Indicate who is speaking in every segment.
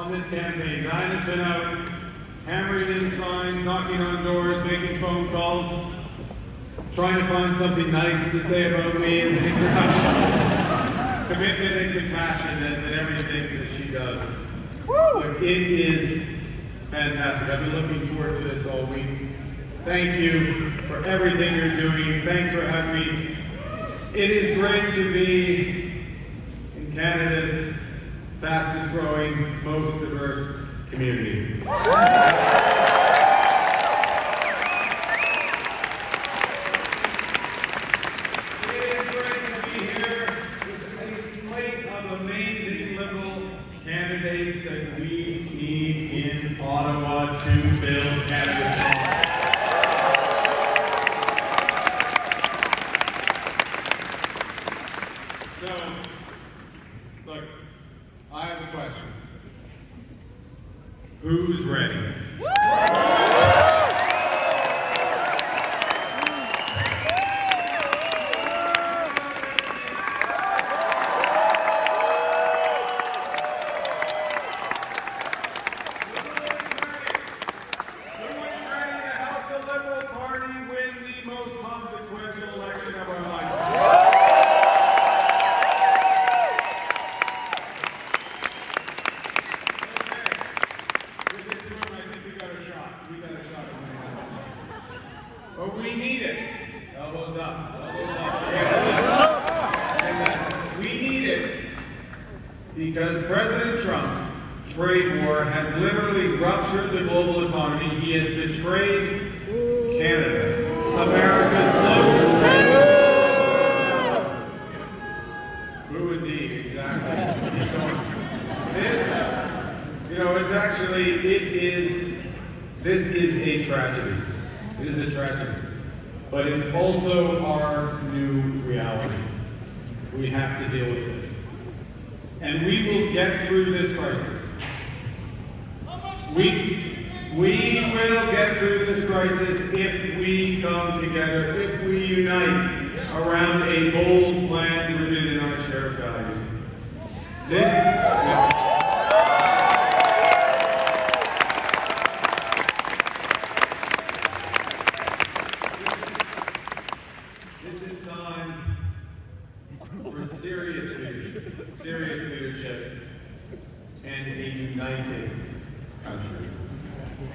Speaker 1: on this campaign. Diana's been out hammering in signs, knocking on doors, making phone calls, trying to find something nice to say about me as an introduction. Commitment and compassion as in everything that she does. But it is fantastic. I've been looking towards this all week. Thank you for everything you're doing. Thanks for having me. It is great to be in Canada's fastest growing, most diverse community. It is great to be here with a slate of amazing Liberal candidates that we need in Ottawa to build Canada's strong. So, look, I have a question. Who's ready? But we need it. Elbows up. Elbows up. We need it because President Trump's trade war has literally ruptured the global economy. He has betrayed Canada, America's closest friend. Who indeed, exactly. Keep going. This is a tragedy. It is a tragedy, but it's also our new reality. We have to deal with this. And we will get through this crisis. We will get through this crisis if we come together, if we unite around a bold plan rooted in our shared values. This is time for serious leadership, and a united country.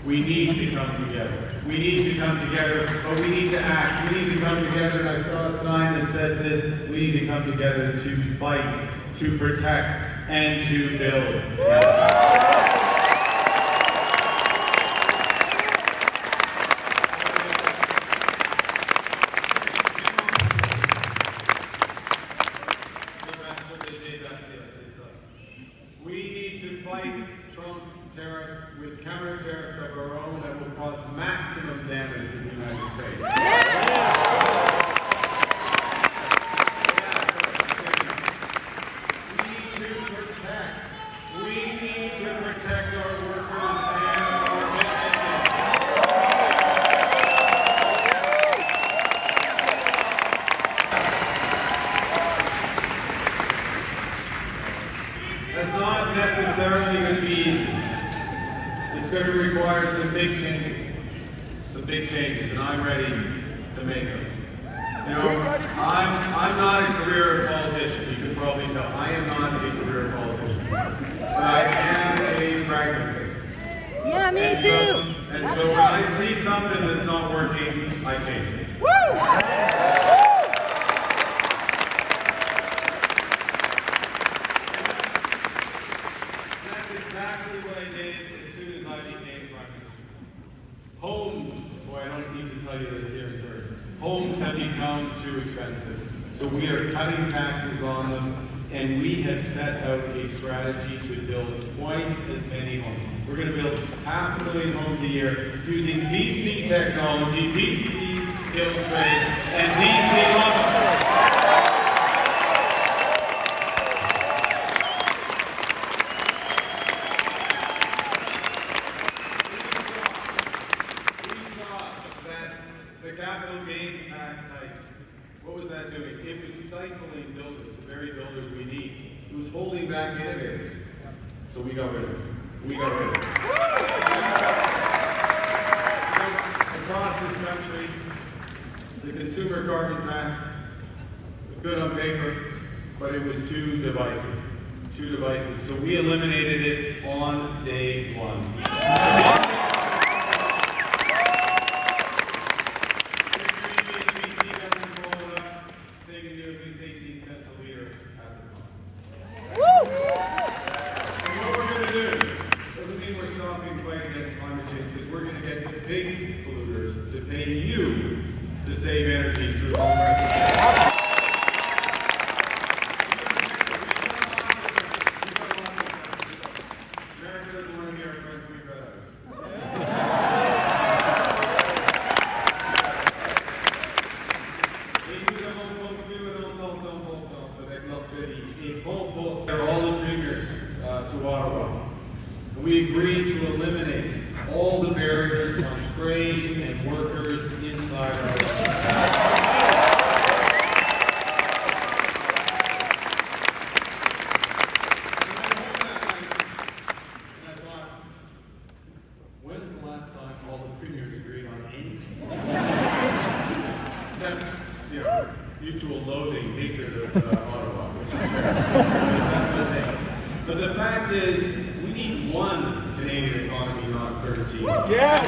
Speaker 1: We need to come together. We need to come together, but we need to act. We need to come together, and I saw a sign that said this: we need to come together to fight, to protect, and to build. We need to fight Trump's tariffs with counter-tariffs of our own that will cause maximum damage in the United States. We need to protect our workers and our businesses. That's not necessarily going to be easy. It's going to require some big changes, and I'm ready to make them. You know, I'm not a career politician. You can probably tell. I am not a career politician, but I am a pragmatist.
Speaker 2: Yeah, me too.
Speaker 1: And so when I see something that's not working, I change it. Exactly what I did as soon as I became Prime Minister. Homes, boy, I don't need to tell you this here, sir. Homes have become too expensive. So we are cutting taxes on them, and we have set out a strategy to build twice as many homes. We're going to build 500,000 homes a year using BC technology, BC skilled trades, and BC lumber. The capital gains tax hike, what was that doing? It was stifling builders, the very builders we need. It was holding back innovators. So we got rid of it. we got rid of it. Across this country, the consumer carbon tax was good on paper, but it was too divisive. So we eliminated it on day one. Saving you at least 18 cents a liter at the pump. And what we're going to do doesn't mean we're stopping the fight against climate change, because we're going to get the big polluters to pay you to save energy through home retrofit. America doesn't want to be our friends, we've got others. All the premiers to Ottawa. We agreed to eliminate all the barriers on trade and workers inside our country. And I thought, when's the last time all the premiers agreed on anything? Except, mutual loathing, hatred of Ottawa, which is fair. That's what it takes. But the fact is, we need one Canadian economy, not 13.
Speaker 3: Yes!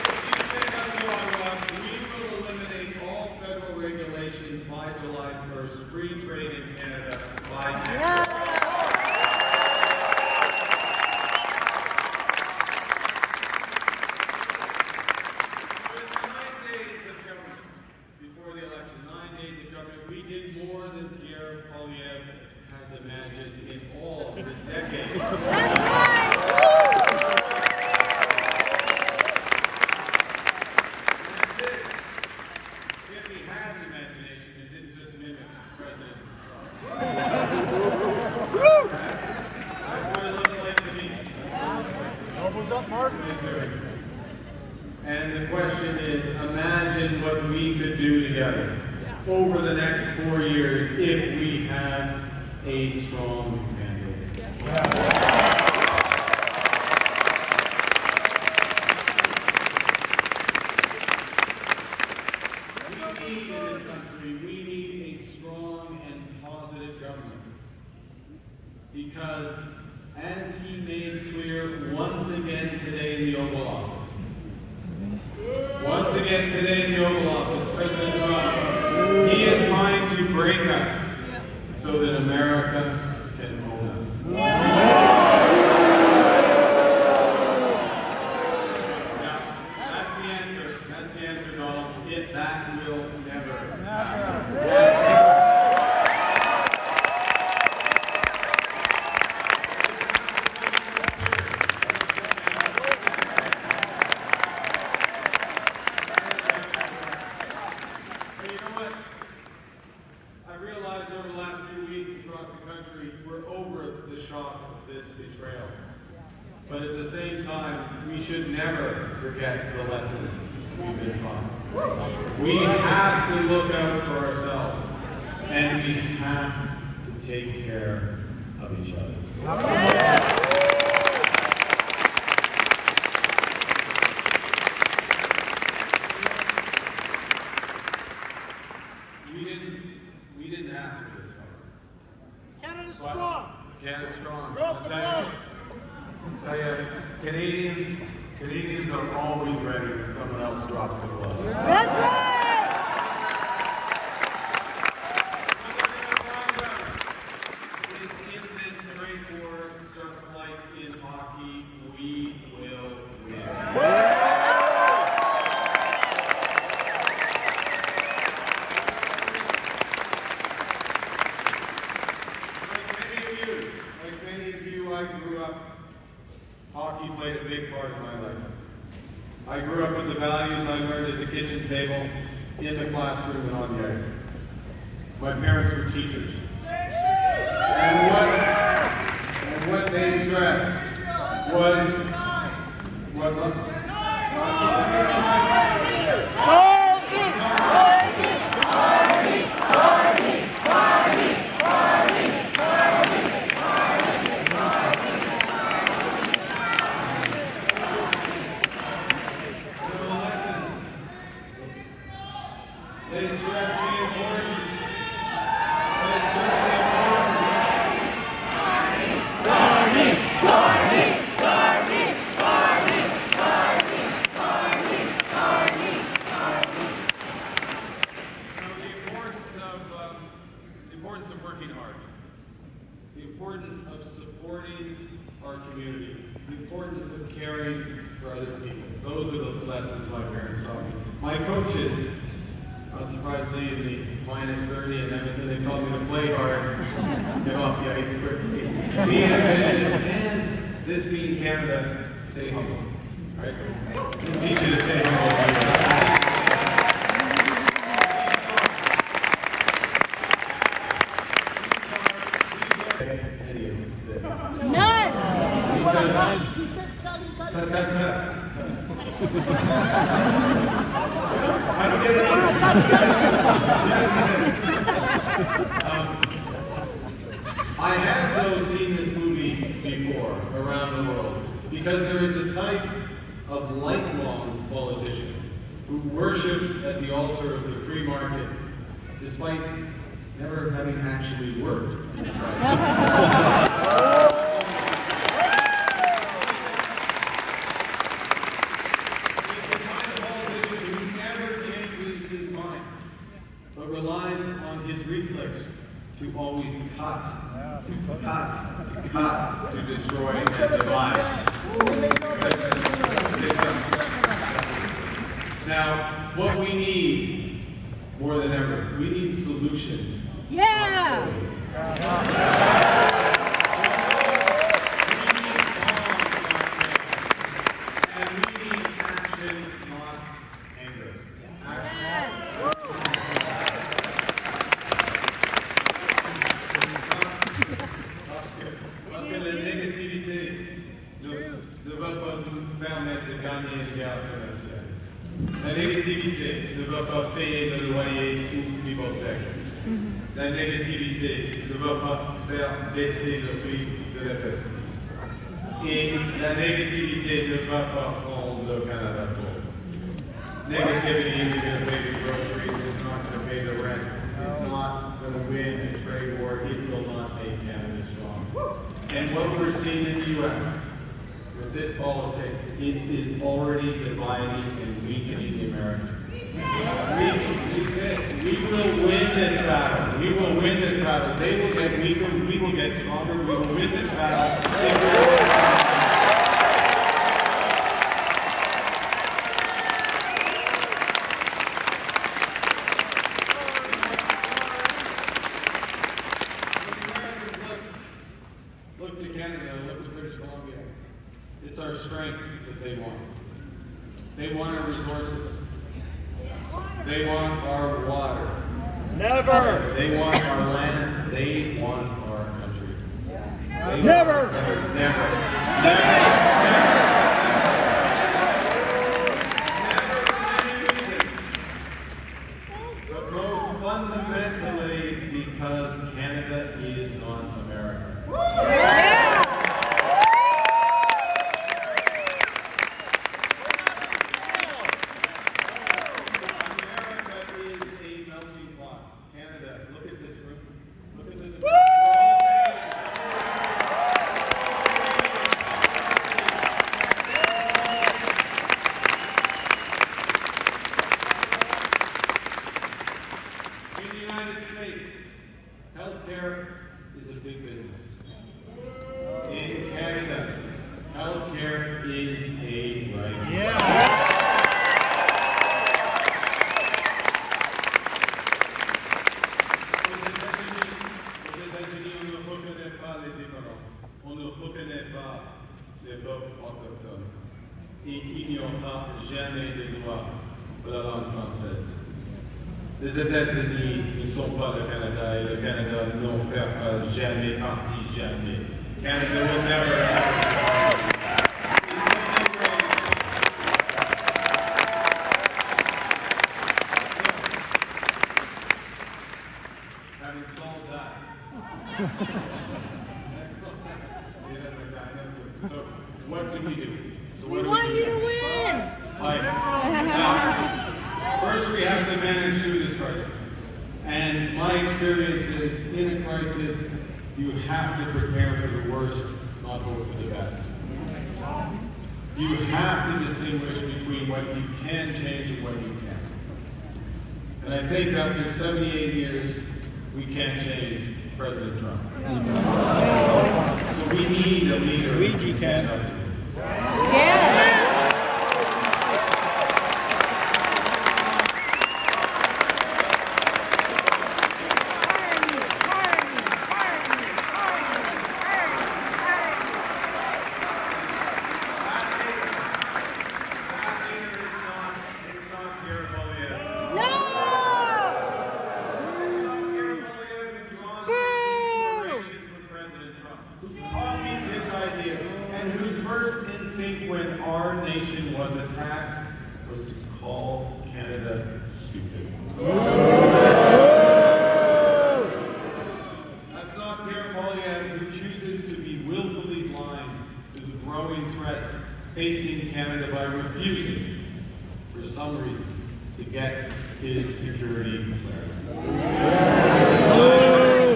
Speaker 1: If you send us to Ottawa, we will eliminate all federal regulations by July 1st, free trade in Canada by Canada. We did more than Pierre Poilievre has imagined in all of his decades. That's it. If he had an imagination and didn't just mimic President Trump. That's what it looks like to me. That's what it looks like to me.
Speaker 3: Elbows up, Mark.
Speaker 1: He's doing. And the question is, imagine what we could do together over the next 4 years if we have a strong mandate. We need in this country, we need a strong and positive government. Because as he made clear once again today in the Oval Office, President Trump, he is trying to break us so that America can own us. Now, that's the answer. That's the answer, Donald. That will never happen. Over the last few weeks across the country, we're over the shock of this betrayal. But at the same time, we should never forget the lessons we've been taught. We have to look out for ourselves, and we have to take care of each other. We didn't ask for this fight.
Speaker 3: Canada's strong.
Speaker 1: Canada's strong.
Speaker 3: Go up the road.
Speaker 1: Tell you, Canadians are always ready when someone else drops the gloves.
Speaker 2: That's right!
Speaker 1: In this trade war, just like in hockey, we will win. I grew up, hockey played a big part of my life. I grew up with the values I learned at the kitchen table, in the classroom, and on the ice. My parents were teachers. And what they stressed was
Speaker 3: Carney!
Speaker 1: importance of working hard, the importance of supporting our community, the importance of caring for other people. Those are the lessons my parents taught me. My coaches, unsurprisingly, in the -30 in Edmonton, they taught me to play hard, get off the ice quickly, be ambitious, and this being Canada, stay humble. Right? They'll teach you to stay humble. Any of this.
Speaker 2: None.
Speaker 1: Because
Speaker 3: He says cutting.
Speaker 1: cut. I don't get it either. I have, though, seen this movie before around the world because there is a type of lifelong politician who worships at the altar of the free market despite never having actually worked in private. But relies on his reflex to always cut, to destroy and divide. Say something. Now, what we need more than ever, we need solutions.
Speaker 2: Yeah.
Speaker 1: Not stories. And we need action, not anger. Parce que la négativité ne va pas nous permettre de gagner une guerre commerciale. La négativité ne va pas payer le loyer ou l'hypothèque. La négativité ne va pas faire baisser le prix de l'épice. Et la négativité ne va pas rendre le Canada fort. Negativity isn't going to pay the groceries, it's not going to pay the rent, it's not going to win a trade war, it will not make Canada strong. And what we're seeing in the U.S. with this politics, it is already dividing and weakening the Americans. We exist. We will win this battle. We will win this battle. They will get weaker, we will get stronger, we will win this battle. Look to Canada, look to British Columbia. It's our strength that they want. They want our resources. They want our water.
Speaker 3: Never.
Speaker 1: They want our land. They want our country. They
Speaker 3: Never.
Speaker 1: For many reasons. But most fundamentally because Canada is not America. In the United States, healthcare is a big business. In Canada, healthcare is a right. Aux États-Unis, on ne reconnaît pas les différences. On ne reconnaît pas les peuples autochtones. Il n'y aura jamais de loi pour la langue française. Les États-Unis ne sont pas le Canada et le Canada n'en fera jamais partie, jamais. Canada will never have. Having solved that, so what do we do? So
Speaker 2: We
Speaker 1: what do
Speaker 2: want
Speaker 1: do
Speaker 2: you
Speaker 1: now?
Speaker 2: to win.
Speaker 1: Now, first we have to manage through this crisis. And my experience is, in a crisis, you have to prepare for the worst, not hope for the best. You have to distinguish between what you can change and what you can't. And I think after 78 years, we can't change President Trump. So we need a leader who can stand up to him.
Speaker 2: Yes.
Speaker 1: And whose first instinct when our nation was attacked was to call Canada stupid. That's not Pierre Poilievre, who chooses to be willfully blind to the growing threats facing Canada by refusing, for some reason, to get his security clearance.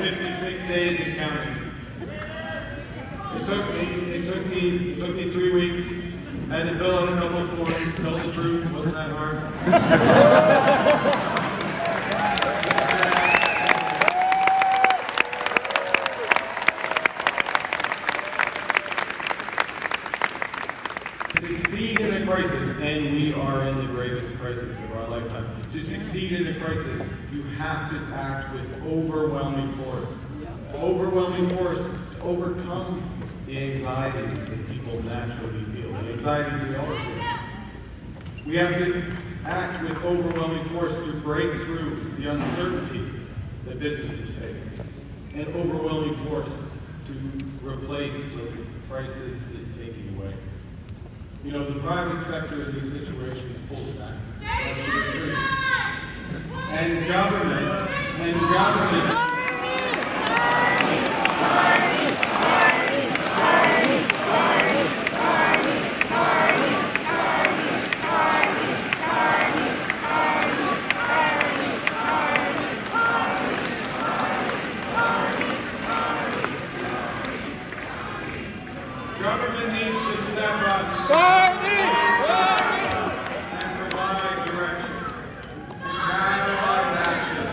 Speaker 1: 56 days and counting. It took me 3 weeks. I had to fill out a couple of forms, tell the truth, it wasn't that hard. Succeed in a crisis, and we are in the greatest crisis of our lifetime. To succeed in a crisis, you have to act with overwhelming force. Overwhelming force to overcome the anxieties that people naturally feel, the anxieties we all feel. We have to act with overwhelming force to break through the uncertainty that businesses face, and overwhelming force to replace what the crisis is taking away. You know, the private sector in these situations pulls back. And government. Government needs to step up and provide direction, catalyze action.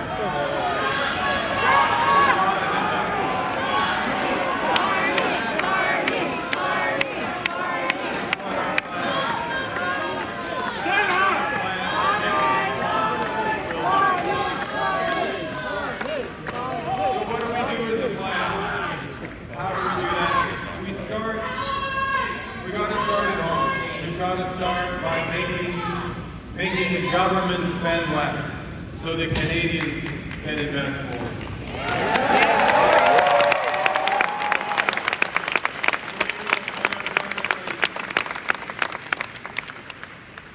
Speaker 1: Start by making the government spend less so that Canadians can invest more.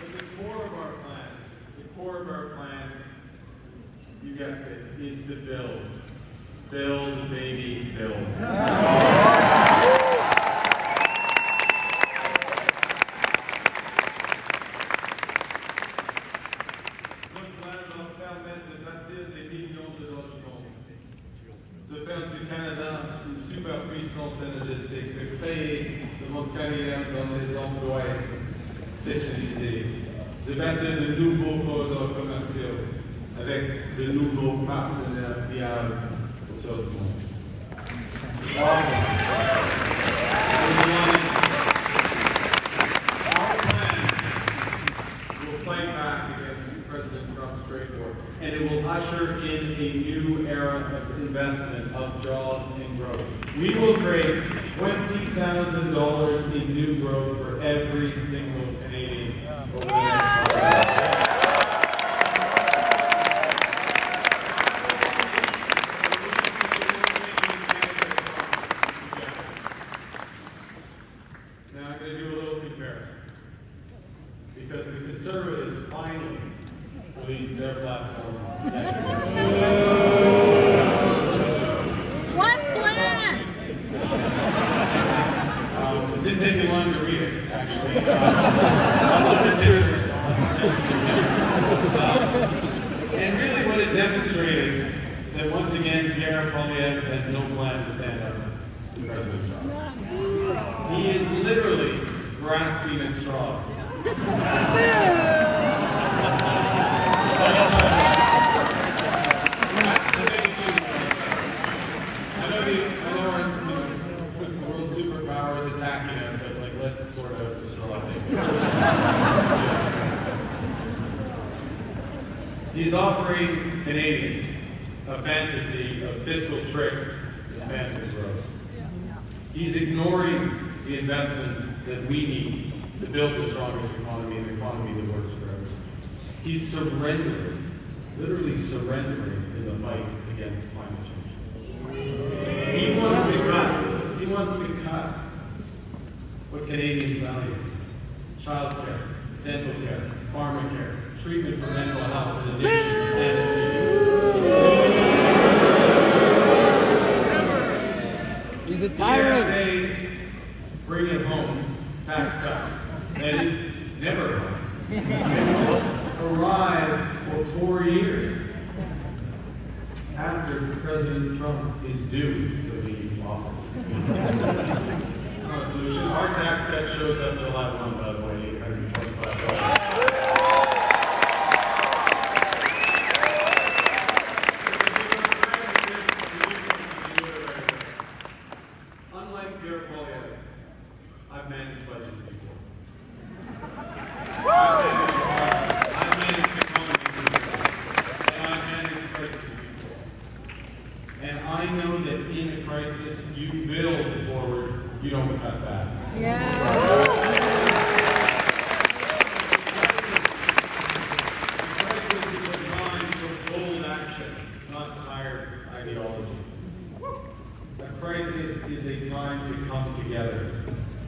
Speaker 1: But the core of our plan, you guessed it, is to build. Build, baby, build. De faire du Canada une superpuissance énergétique, de créer de longues carrières dans les emplois spécialisés, de bâtir de nouveaux corridors commerciaux avec de nouveaux partenaires fiables autour du monde. Our plan will fight back against President Trump's trade war, and it will usher in a new era of investment, of jobs and growth. We will create $20,000 in new growth for every single Canadian over the next 5 years. Now I'm going to do a little comparison, because the Conservatives finally released their platform yesterday.
Speaker 2: What plan?
Speaker 1: It didn't take me long to read it, actually. Lots of pictures. And really what it demonstrated, that once again, Pierre Poilievre has no plan to stand up to President Trump. He is literally grasping at straws. That's the big thing. He's offering Canadians a fantasy of fiscal tricks and phantom growth. He's ignoring the investments that we need to build the strongest economy, an economy that works for everyone. He's surrendering, literally surrendering in the fight against climate change. He wants to cut what Canadians value: childcare, dental care, pharmacare, treatment for mental health and addictions, and disease.
Speaker 4: He's a
Speaker 1: He has
Speaker 4: tyrant.
Speaker 1: a bring it home tax cut that is never arrived for 4 years after President Trump is due to leave office. Not a solution. Our tax cut shows up July 1, by the way, $825. Unlike Pierre Poilievre, I've managed budgets before. I've managed economies before. And I've managed crises before. And I know that in a crisis, you build forward, you don't cut back. Crisis is a time for bold action, not tired ideology. A crisis is a time to come together,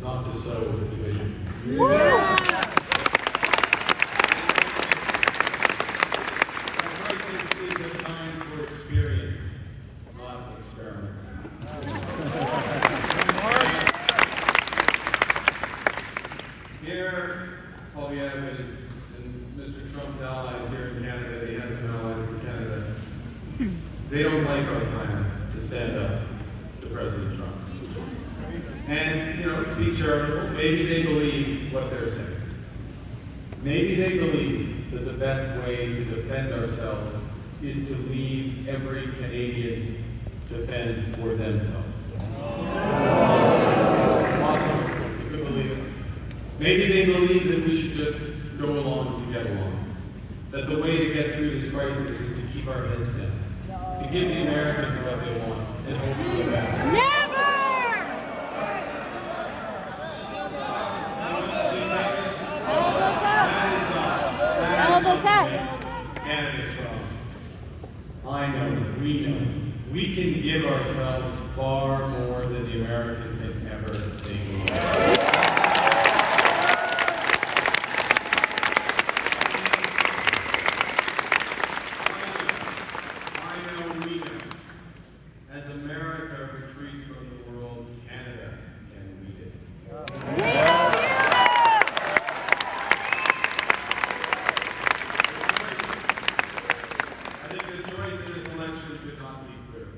Speaker 1: not to sow division. A crisis is a time for experience, not experiments. Pierre Poilievre and Mr. Trump's allies here in Canada, he has some allies in Canada, they don't like our plan to stand up to President Trump. And, to be charitable, maybe they believe what they're saying. Maybe they believe that the best way to defend ourselves is to leave every Canadian to fend for themselves. Awesome. You could believe it. Maybe they believe that we should just go along to get along. That the way to get through this crisis is to keep our heads down. To give the Americans what they want and hope for the best.
Speaker 2: Never! Elbows up.
Speaker 1: Canada strong. I know, we know. We can give ourselves far more than the Americans can ever take away. I know, we know. As America retreats from the world, Canada can lead it.
Speaker 2: We love you!
Speaker 1: I think the choice in this election could not be clearer.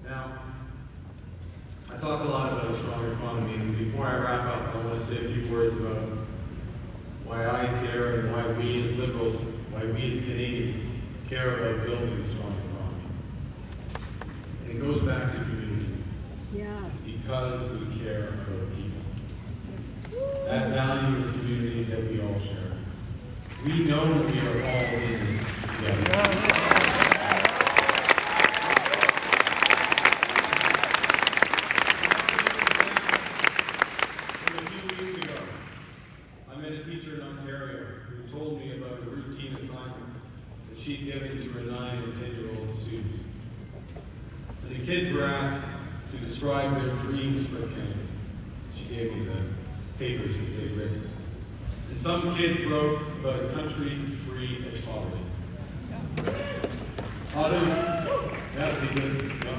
Speaker 1: Now, I talk a lot about a strong economy, and before I wrap up, I want to say a few words about why I care and why we as Liberals, why we as Canadians care about building a strong economy. And it goes back to community.
Speaker 2: Yeah.
Speaker 1: It's because we care about people. That value of community that we all share. We know we are all in this together. A few weeks ago, I met a teacher in Ontario who told me about a routine assignment that she'd given to her 9 and 10-year-old students. And the kids were asked to describe their dreams for Canada. She gave me the papers that they'd written. And some kids wrote about a country free of poverty. Others, that would be good. No.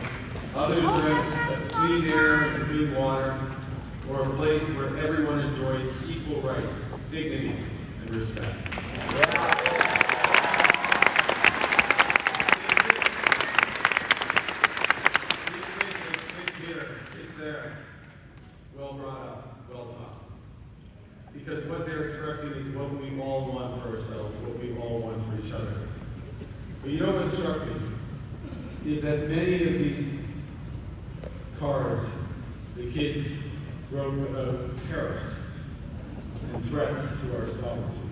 Speaker 1: Others wrote clean air and clean water, or a place where everyone enjoyed equal rights, dignity, and respect. It's there, well brought up, well taught. Because what they're expressing is what we all want for ourselves, what we all want for each other. But you know what struck me? Is that many of these cards, the kids wrote about tariffs and threats to our sovereignty.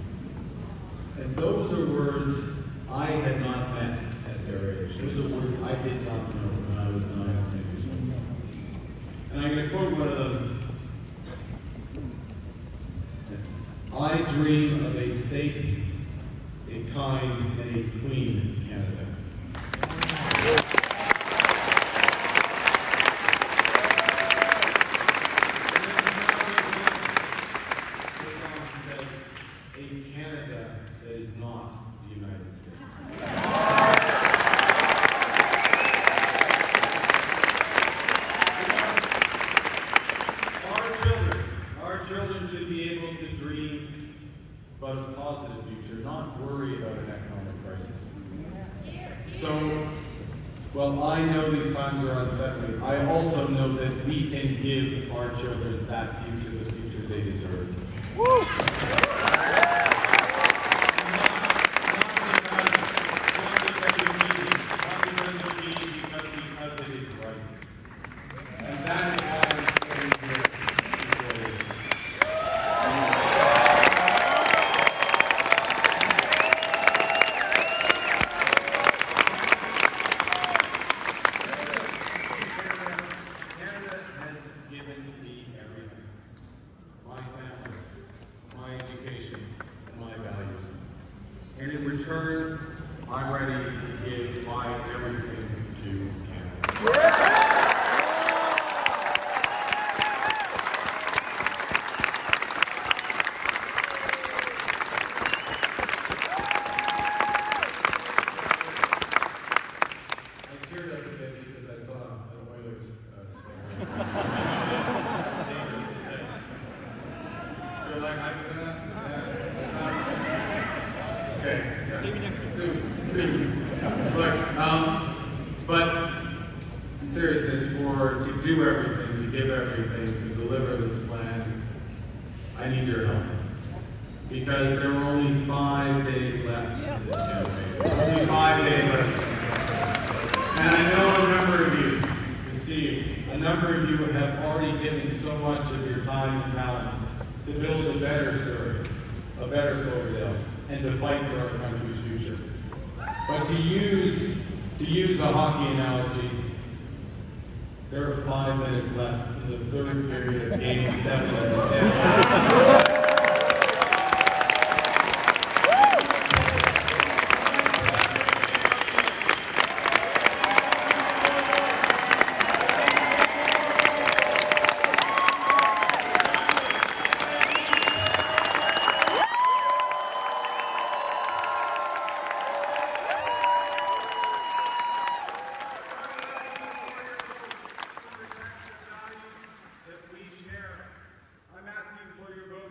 Speaker 1: And those are words I had not met at their age. Those are words I did not know when I was 9 or 10 years old. And I'm going to quote one of them. I dream of a safe, a kind, and a clean Canada. Says, a Canada that is not the United States. Our children should be able to dream about a positive future, not worry about an economic crisis. So, well, I know these times are unsettling. I also know that we can give our children that future, the future they deserve. Because it is right. And that is why I'm standing here before you. Canada has given me everything. My family, my education, and my values. And in return, I'm ready to give my everything to Canada. I teared up a bit because I saw an Oilers score. It's dangerous to say. You're like, that's not. Okay, yes. Soon. Look, but in seriousness, to do everything, to give everything, to deliver this plan, I need your help. Because there were only 5 days left in this campaign. Only 5 days left. And I know a number of you, can see a number of you have already given so much of your time and talents to build a better Surrey, a better Cloverdale, and to fight for our country's future. But to use a hockey analogy, there are 5 minutes left in the third period of Game 7 of the Stanley.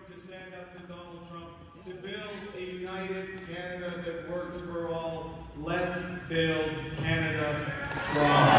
Speaker 1: To stand up to Donald Trump, to build a united Canada that works for all. Let's build Canada strong.